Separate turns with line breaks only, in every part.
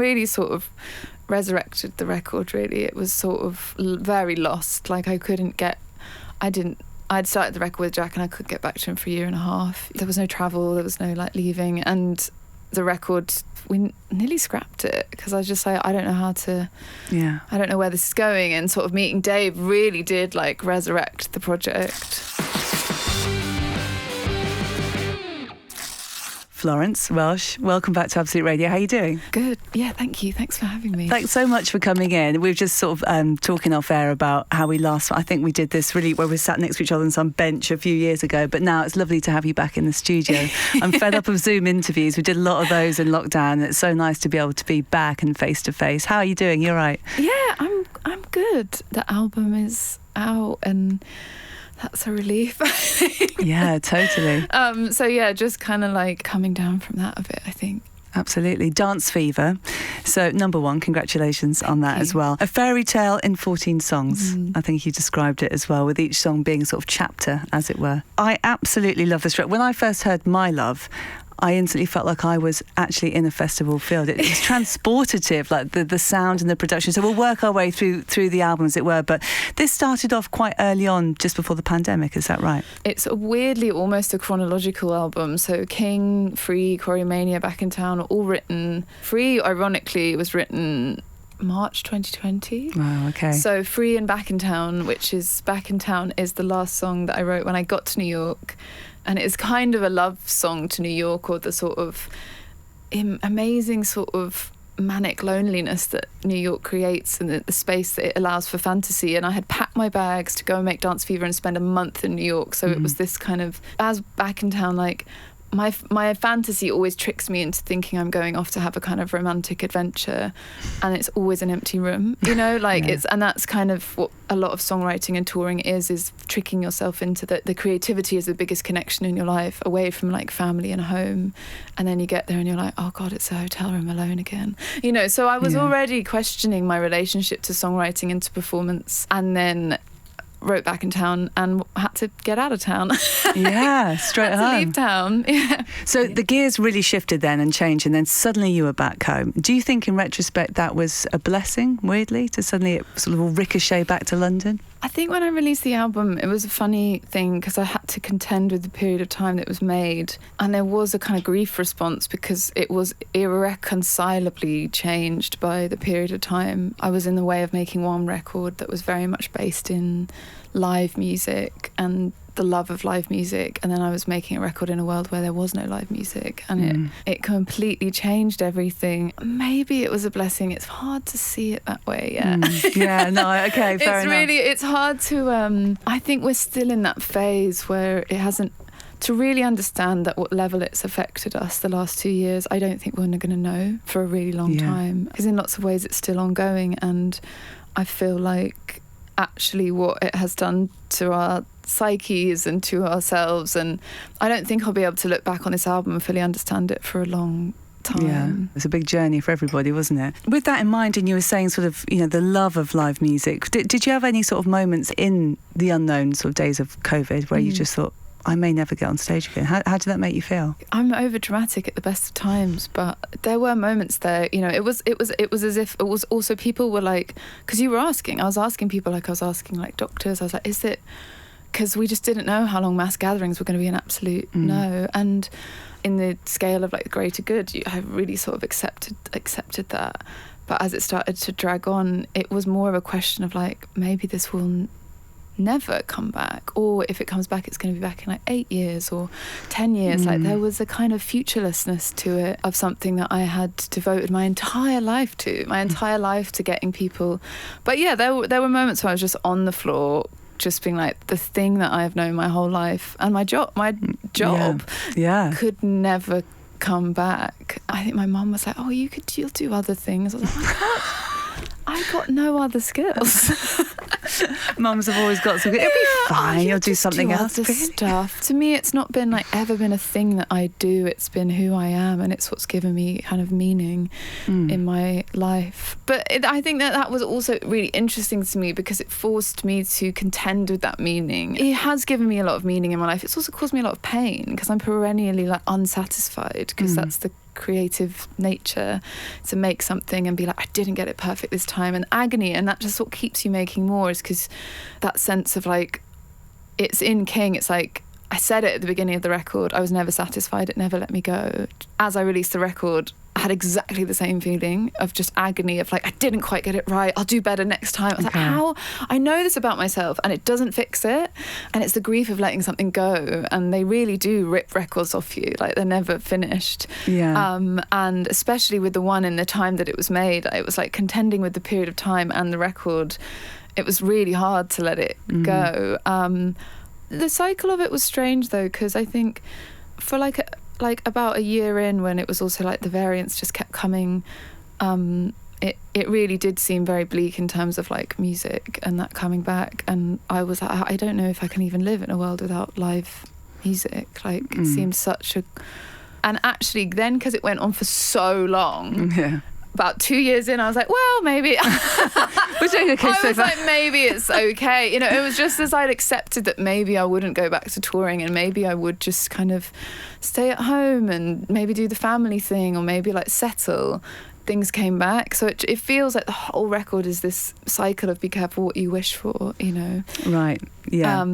really sort of resurrected the record, really. It was sort of very lost. Like I'd started the record with Jack and I couldn't get back to him for a year and a half. There was no travel, there was no like leaving, and the record, we nearly scrapped it because I was just like, I don't know where this is going. And sort of meeting Dave really did like resurrect the project.
Florence Welsh, welcome back to Absolute Radio. How are you doing?
Good. Yeah, thank you. Thanks for having me.
Thanks so much for coming in. We were just sort of talking off air about how we last, I think we did this really where we sat next to each other on some bench a few years ago, but now it's lovely to have you back in the studio. I'm fed up of Zoom interviews. We did a lot of those in lockdown. It's so nice to be able to be back and face to face. How are you doing? You're right.
Yeah, I'm good. The album is out and that's a relief.
Yeah, totally.
So yeah, just kind of like coming down from that a bit, I think.
Absolutely. Dance Fever. So number one, congratulations on that as well. A fairy tale in 14 songs. I think you described it as well, with each song being a sort of chapter, as it were. I absolutely love this track. When I first heard My Love, I instantly felt like I was actually in a festival field. It was transportative, like the sound and the production. So we'll work our way through the album, as it were. But this started off quite early on, just before the pandemic. Is that right?
It's weirdly almost a chronological album. So King, Free, Choreomania, Back in Town, all written. Free, ironically, was written March 2020.
Wow, okay.
So Free and Back in Town, which is Back in Town, is the last song that I wrote when I got to New York. And it's kind of a love song to New York, or the sort of amazing sort of manic loneliness that New York creates, and the space that it allows for fantasy. And I had packed my bags to go and make Dance Fever and spend a month in New York. So it was this kind of, as Back in Town, like my fantasy always tricks me into thinking I'm going off to have a kind of romantic adventure, and it's always an empty room, you know, like and that's kind of what a lot of songwriting and touring is tricking yourself into the creativity is the biggest connection in your life, away from like family and home, and then you get there and you're like, oh God, it's a hotel room alone again, you know. So I was already questioning my relationship to songwriting and to performance, and then wrote Back in Town and had to get out of town.
Yeah, straight home.
Leave town. Yeah.
So the gears really shifted then and changed, and then suddenly you were back home. Do you think in retrospect that was a blessing, weirdly, to suddenly it sort of ricochet back to London?
I think when I released the album, it was a funny thing because I had to contend with the period of time that it was made, and there was a kind of grief response because it was irreconcilably changed by the period of time. I was in the way of making one record that was very much based in live music and the love of live music, and then I was making a record in a world where there was no live music, and it completely changed everything. Maybe it was a blessing. It's hard to see it that way.
Yeah, no, okay, fair enough.
It's hard to I think we're still in that phase where it hasn't, to really understand at what level it's affected us the last 2 years. I don't think we're going to know for a really long time, because in lots of ways it's still ongoing, and I feel like actually what it has done to our psyches and to ourselves, and I don't think I'll be able to look back on this album and fully understand it for a long time.
Yeah, it's a big journey for everybody, wasn't it? With that in mind, and you were saying sort of, you know, the love of live music, did you have any sort of moments in the unknown sort of days of COVID where you just thought, I may never get on stage again? How did that make you feel?
I'm over dramatic at the best of times, but there were moments there, you know, it was as if it was also people were like, because you were asking, I was asking people, like I was asking like doctors, I was like, is it, because we just didn't know how long mass gatherings were going to be an absolute no. And in the scale of like the greater good, I really sort of accepted that. But as it started to drag on, it was more of a question of like, maybe this will never come back, or if it comes back, it's going to be back in like 8 years or 10 years. Like there was a kind of futurelessness to it, of something that I had devoted my entire life to getting people. But yeah, there were moments where I was just on the floor, just being like, the thing that I have known my whole life, and my job could never come back. I think my mum was like, oh, you'll do other things. I was like, I got no other skills.
Mums have always got some. It'll be fine. You'll do something else.
Other stuff. To me, it's not been like ever been a thing that I do. It's been who I am, and it's what's given me kind of meaning in my life. But I think that was also really interesting to me, because it forced me to contend with that meaning. It has given me a lot of meaning in my life. It's also caused me a lot of pain, because I'm perennially like unsatisfied, because that's the creative nature to make something and be like, I didn't get it perfect this time, and agony, and that just what keeps you making more, is because that sense of like, it's in King, it's like, I said it at the beginning of the record, I was never satisfied, it never let me go. As I released the record, I had exactly the same feeling of just agony of like, I didn't quite get it right, I'll do better next time. I was like, how? I know this about myself, and it doesn't fix it. And it's the grief of letting something go, and they really do rip records off you, like they're never finished. And especially with the one in the time that it was made, it was like contending with the period of time and the record. It was really hard to let it go. The cycle of it was strange though, because I think for like about a year in, when it was also like the variants just kept coming, it really did seem very bleak in terms of like music and that coming back. And I was like, I don't know if I can even live in a world without live music. Like it seemed such a... And actually then, because it went on for so long... About 2 years in, I was like, well, maybe.
We're doing okay
I was like, maybe it's okay. You know, it was just as I'd accepted that maybe I wouldn't go back to touring, and maybe I would just kind of stay at home and maybe do the family thing, or maybe like settle. Things came back. So it feels like the whole record is this cycle of be careful what you wish for, you know.
Right. Yeah.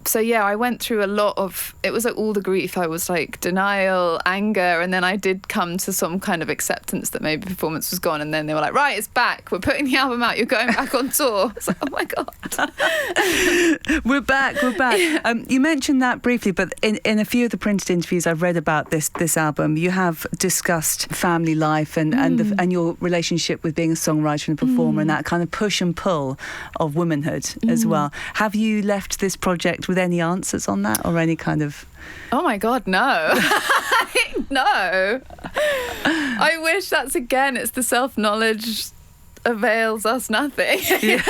So yeah, I went through a lot of, it was like all the grief. I was like denial, anger, and then I did come to some kind of acceptance that maybe performance was gone, and then they were like, right, it's back, we're putting the album out, you're going back on tour. It's like, oh my God.
We're back. Yeah. You mentioned that briefly, but in a few of the printed interviews I've read about this album, you have discussed family life and your relationship with being a songwriter and a performer, and that kind of push and pull of womanhood as well. Have you left this project with any answers on that, or any kind of...
Oh my God, no. No. I wish that's again, it's the self-knowledge avails us nothing.
Yeah.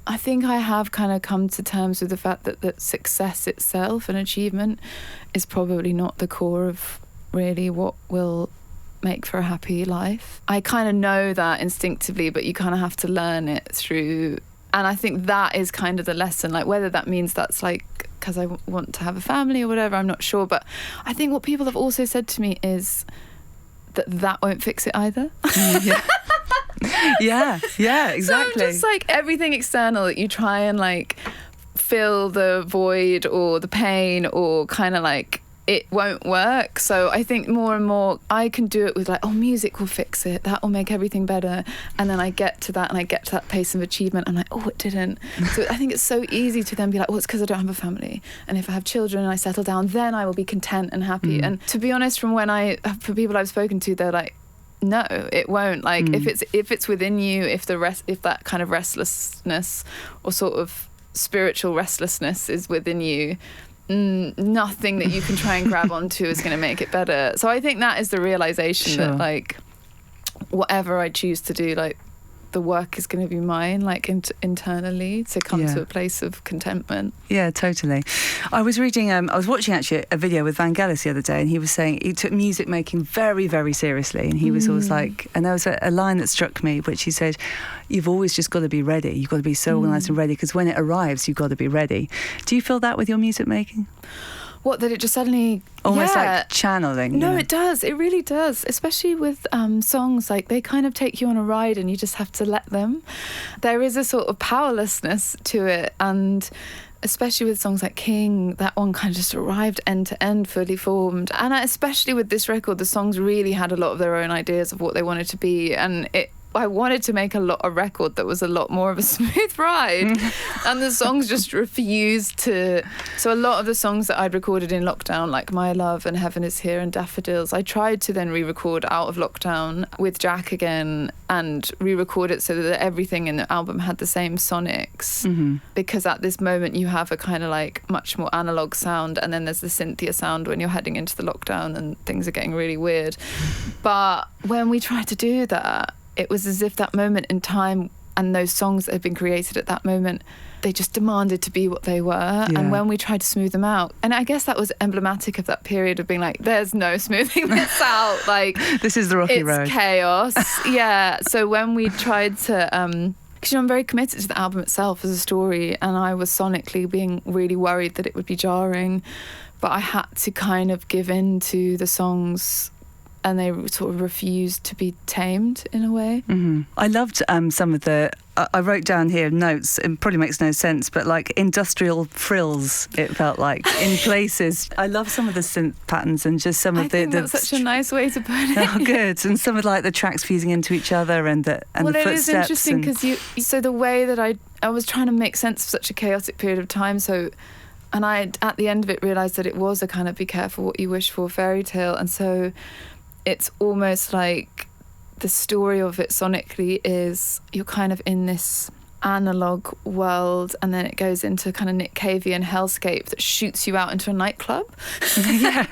I think I have kind of come to terms with the fact that success itself and achievement is probably not the core of really what will make for a happy life. I kind of know that instinctively, but you kind of have to learn it through... And I think that is kind of the lesson, like whether that means that's like because I want to have a family or whatever, I'm not sure. But I think what people have also said to me is that won't fix it either. Yeah, exactly. So I'm just like, everything external that you try and like fill the void or the pain or kind of like, it won't work. So I think more and more I can do it with like, oh, music will fix it, that will make everything better. And then I get to that and I get to that pace of achievement and I'm like, oh, it didn't. So I think it's so easy to then be like, well, it's because I don't have a family, and if I have children and I settle down, then I will be content and happy. And to be honest, for people I've spoken to, they're like, no, it won't. Like if it's within you, if that kind of restlessness or sort of spiritual restlessness is within you, nothing that you can try and grab onto is going to make it better. So I think that is the realization that like whatever I choose to do, like the work is going to be mine, like internally, to come to a place of contentment. Yeah,
totally. I was reading, I was watching actually a video with Vangelis the other day, and he was saying he took music making very, very seriously, and he was always like, and there was a line that struck me, which he said, you've always just got to be ready. You've got to be so organised and ready, because when it arrives, you've got to be ready. Do you feel that with your music making?
What, that it just suddenly...
Almost like channeling.
No, it does. It really does. Especially with songs, like they kind of take you on a ride and you just have to let them. There is a sort of powerlessness to it. And especially with songs like King, that one kind of just arrived end to end, fully formed. And especially with this record, the songs really had a lot of their own ideas of what they wanted to be. And I wanted to make a record that was a lot more of a smooth ride, and the songs just refused to. So a lot of the songs that I'd recorded in lockdown, like My Love and Heaven Is Here and Daffodils, I tried to then re-record out of lockdown with Jack again and re-record it so that everything in the album had the same sonics, because at this moment you have a kind of like much more analog sound, and then there's the Cynthia sound when you're heading into the lockdown and things are getting really weird. But when we tried to do that, it was as if that moment in time and those songs that had been created at that moment, they just demanded to be what they were. Yeah. And when we tried to smooth them out, and I guess that was emblematic of that period of being like, there's no smoothing this out. Like,
this is the rocky road.
It's chaos. Yeah. So when we tried to... because I'm very committed to the album itself as a story, and I was sonically being really worried that it would be jarring. but I had to kind of give in to the songs, and they sort of refused to be tamed in a way.
Mm-hmm. I loved some of the... I wrote down here notes, it probably makes no sense, but like industrial frills, it felt like, in places. I love some of the synth patterns and just some of
I think that's such a nice way to put it.
Oh, good. And some of like the tracks fusing into each other and the footsteps.
Well, it is interesting because so the way that I was trying to make sense of such a chaotic period of time, and I, at the end of it, realised that it was a kind of be careful what you wish for fairy tale. And so it's almost like the story of it sonically is you're kind of in this analog world, and then it goes into kind of Nick Cavean hellscape that shoots you out into a nightclub.
Yeah,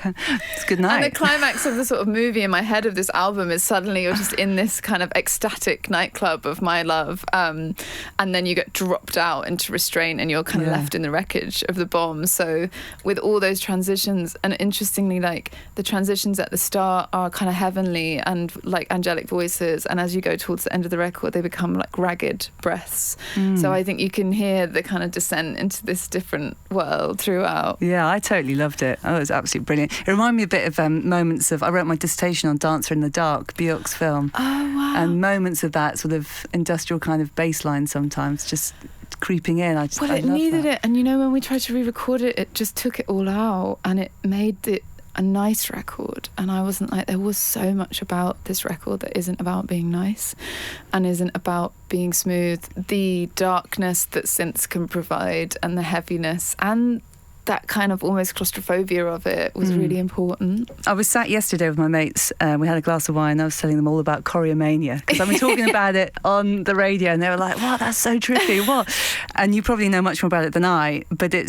it's good night.
And the climax of the sort of movie in my head of this album is suddenly you're just in this kind of ecstatic nightclub of my love, and then you get dropped out into restraint and you're kind of left in the wreckage of the bomb. So with all those transitions, and interestingly, like the transitions at the start are kind of heavenly and like angelic voices, and as you go towards the end of the record they become like ragged breaths. So I think you can hear the kind of descent into this different world throughout.
Yeah, I totally loved it. Oh, it was absolutely brilliant. It reminded me a bit of moments of... I wrote my dissertation on Dancer in the Dark, Björk's film.
Oh, wow.
And moments of that sort of industrial kind of bass line sometimes just creeping in. I
needed
that.
it. And you know, when we tried to re-record it, it just took it all out and it made it a nice record. And I wasn't like, there was so much about this record that isn't about being nice and isn't about being smooth. The darkness that synths can provide and the heaviness and that kind of almost claustrophobia of it was really important.
I was sat yesterday with my mates, we had a glass of wine, I was telling them all about Choreomania, because I've been talking about it on the radio, and they were like, wow, that's so trippy, what? And you probably know much more about it than I, but it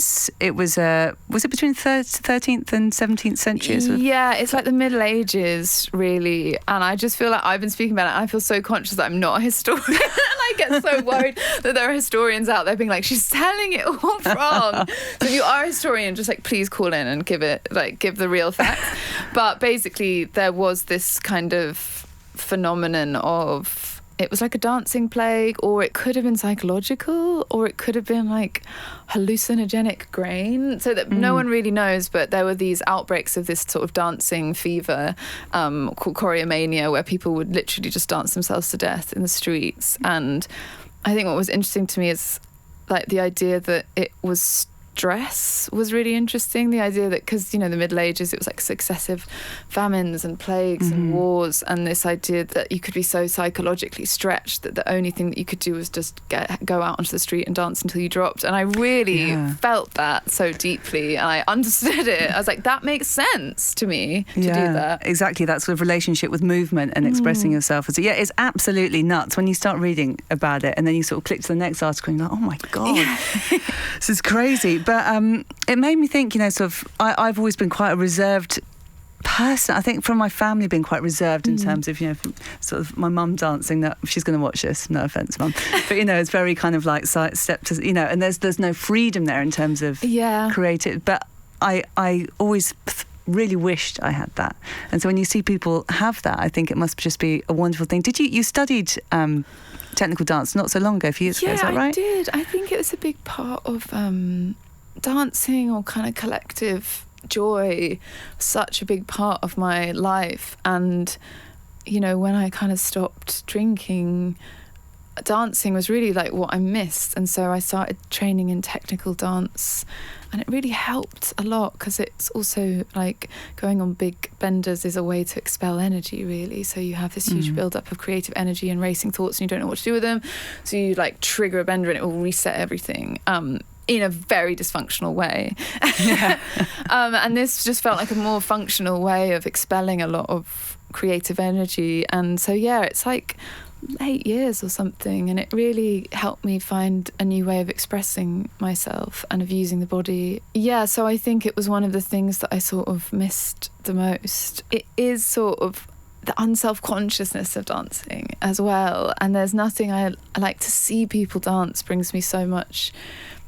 was it between 13th and 17th centuries?
Yeah, it's like the Middle Ages, really, and I just feel like I've been speaking about it, and I feel so conscious that I'm not a historian, and I get so worried that there are historians out there being like, she's telling it all wrong. So if you are a historian, just like please call in and give the real facts. But basically there was this kind of phenomenon of, it was like a dancing plague, or it could have been psychological, or it could have been like hallucinogenic grain, so that no one really knows, but there were these outbreaks of this sort of dancing fever called choreomania, where people would literally just dance themselves to death in the streets. And I think what was interesting to me is like the idea that it was stress was really interesting. The idea that, because you know, the Middle Ages, it was like successive famines and plagues and wars, and this idea that you could be so psychologically stretched that the only thing that you could do was just go out onto the street and dance until you dropped. And I really felt that so deeply, and I understood it. I was like, that makes sense to me to do that.
Exactly, that sort of relationship with movement and expressing yourself. So, yeah, it's absolutely nuts when you start reading about it, and then you sort of click to the next article and you're like, oh my God, this is crazy. But it made me think, you know, sort of, I've always been quite a reserved person. I think from my family being quite reserved in terms of, you know, sort of my mum dancing, that she's going to watch this, no offence, Mum. But, you know, it's very kind of like sidestep to, you know, and there's no freedom there in terms of creative. But I always really wished I had that. And so when you see people have that, I think it must just be a wonderful thing. You studied technical dance not so long ago, a few years ago, is that right?
Yeah, I did. I think it was a big part of dancing, or kind of collective joy, such a big part of my life. And you know, when I kind of stopped drinking, dancing was really like what I missed. And so I started training in technical dance, and it really helped a lot, because it's also like going on big benders is a way to expel energy, really. So you have this huge build-up of creative energy and racing thoughts, and you don't know what to do with them, so you like trigger a bender and it will reset everything in a very dysfunctional way. And this just felt like a more functional way of expelling a lot of creative energy. And so it's like 8 years or something, and it really helped me find a new way of expressing myself and of using the body. So I think it was one of the things that I sort of missed the most. It is sort of the unself-consciousness of dancing as well, and there's nothing I like to see people dance brings me so much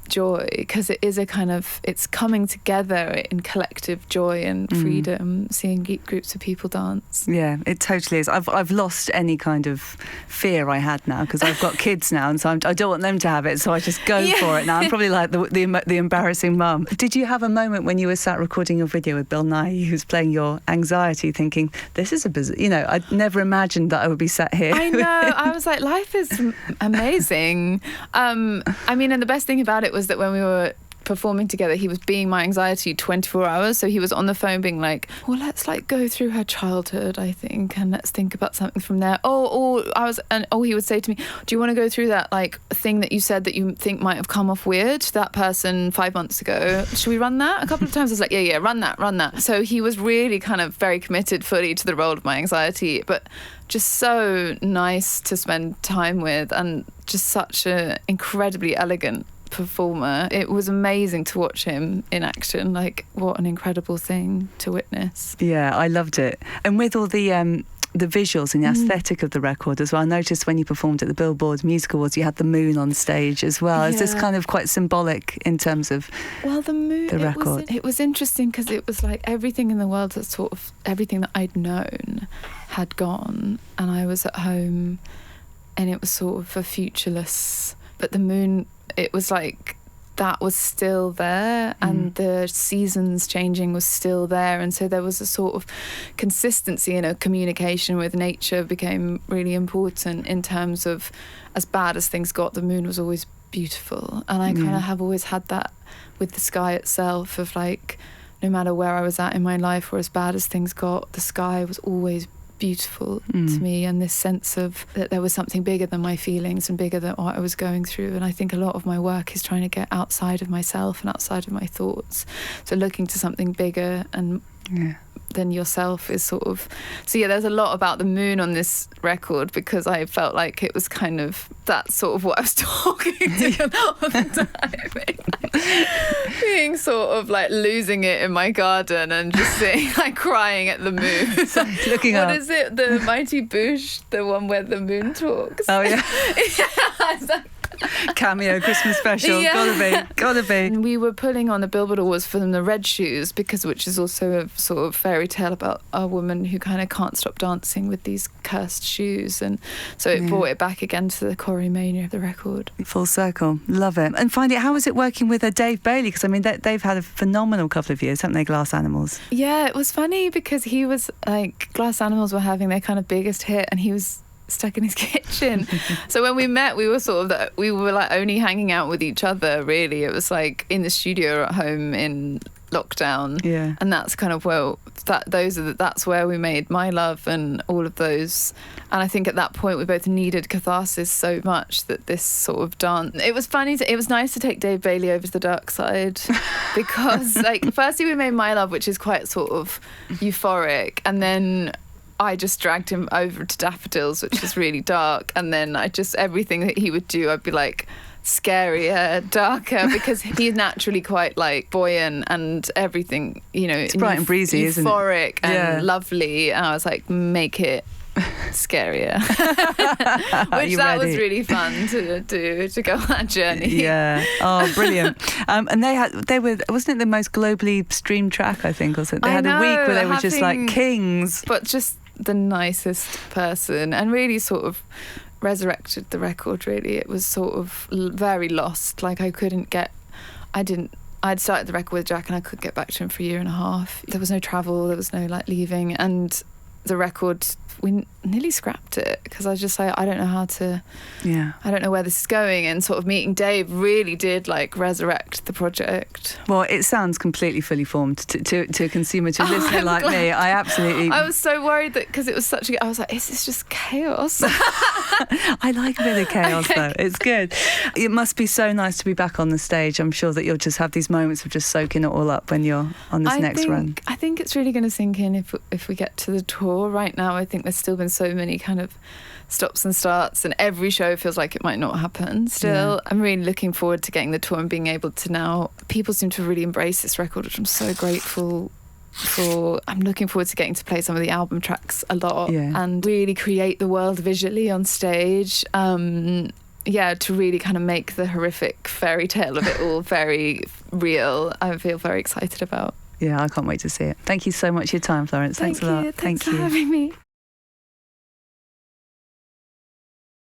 joy, because it is a kind of, it's coming together in collective joy and freedom, seeing groups of people dance.
Yeah, it totally is. I've lost any kind of fear I had now, because I've got kids now, and so I don't want them to have it, so I just go for it now. I'm probably like the embarrassing mum. Did you have a moment when you were sat recording your video with Bill Nighy, who's playing your anxiety, thinking, this is a bizarre, I'd never imagined that I would be sat here.
I know. I was like, life is amazing. And the best thing about it was that when we were performing together, he was being my anxiety 24 hours. So he was on the phone being like, well, let's go through her childhood, I think, and let's think about something from there. He would say to me, do you want to go through that thing that you said that you think might have come off weird, that person 5 months ago? Should we run that? A couple of times I was like, yeah, run that. So he was really kind of very committed fully to the role of my anxiety, but just so nice to spend time with, and just such an incredibly elegant performer. It was amazing to watch him in action. What an incredible thing to witness.
Yeah, I loved it. And with all the visuals and the aesthetic of the record as well, I noticed when you performed at the Billboard Music Awards, you had the moon on stage as well. Is this kind of quite symbolic in terms of
the moon,
the record?
It was interesting because it was like everything in the world, that sort of everything that I'd known had gone, and I was at home, and it was sort of a futureless, but the moon, it was like that was still there, and the seasons changing was still there, and so there was a sort of consistency in a communication with nature became really important in terms of, as bad as things got, the moon was always beautiful. And I kind of have always had that with the sky itself, of no matter where I was at in my life or as bad as things got, the sky was always beautiful to me, and this sense of that there was something bigger than my feelings and bigger than what I was going through. And I think a lot of my work is trying to get outside of myself and outside of my thoughts, so looking to something bigger and than yourself is sort of, so there's a lot about the moon on this record, because I felt like it was kind of that's sort of what I was talking to all the time, being sort of losing it in my garden and just sitting crying at the moon.
So, looking up.
What is it, the Mighty Boosh, the one where the moon talks?
Oh yeah.
Yeah,
cameo Christmas special. Gotta be.
And we were pulling on the Billboard Awards for them the Red Shoes, which is also a sort of fairy tale about a woman who kind of can't stop dancing with these cursed shoes, and so it brought it back again to the choromania of the record.
Full circle. Love it. And finally, how was it working with Dave Bailey? Because they've had a phenomenal couple of years, haven't they, Glass Animals? Yeah,
it was funny because he was Glass Animals were having their kind of biggest hit, and he was stuck in his kitchen. So when we met, we were only hanging out with each other, really. It was in the studio or at home in lockdown.
Yeah.
And that's kind of that's where we made My Love and all of those. And I think at that point we both needed catharsis so much that this sort of dance, it was funny, it was nice to take Dave Bailey over to the dark side, because firstly we made My Love, which is quite sort of euphoric, and then I just dragged him over to Daffodils, which is really dark, and then everything that he would do, I'd be scarier, darker, because he's naturally quite buoyant and everything, it's
bright and breezy, isn't it?
Euphoric and lovely, and I was make it scarier. Which was really fun to do, to go on that journey.
Yeah. Oh, brilliant. And they were, wasn't it the most globally streamed track, I think, or something? They had a week where they were just kings.
But just the nicest person, and really sort of resurrected the record, really. It was sort of very lost. I'd started the record with Jack, and I couldn't get back to him for a year and a half. There was no travel, there was no leaving, and the record, we nearly scrapped it, because I was just I don't know how to, I don't know where this is going. And sort of meeting Dave really did resurrect the project.
Well, it sounds completely fully formed to a consumer, to a listener like me. I was
so worried that, because it was I was is this just chaos?
I like a bit of chaos though. It's good. It must be so nice to be back on the stage. I'm sure that you'll just have these moments of just soaking it all up when you're on this next run.
I think it's really going to sink in if we get to the tour. Right now, I think there's still been so many kind of stops and starts, and every show feels like it might not happen still. Yeah. I'm really looking forward to getting the tour and being able to now, people seem to really embrace this record, which I'm so grateful for. I'm looking forward to getting to play some of the album tracks a lot and really create the world visually on stage. to really kind of make the horrific fairy tale of it all very real, I feel very excited about.
Yeah, I can't wait to see it. Thank you so much for your time, Florence. Thanks a lot.
Thanks for having me.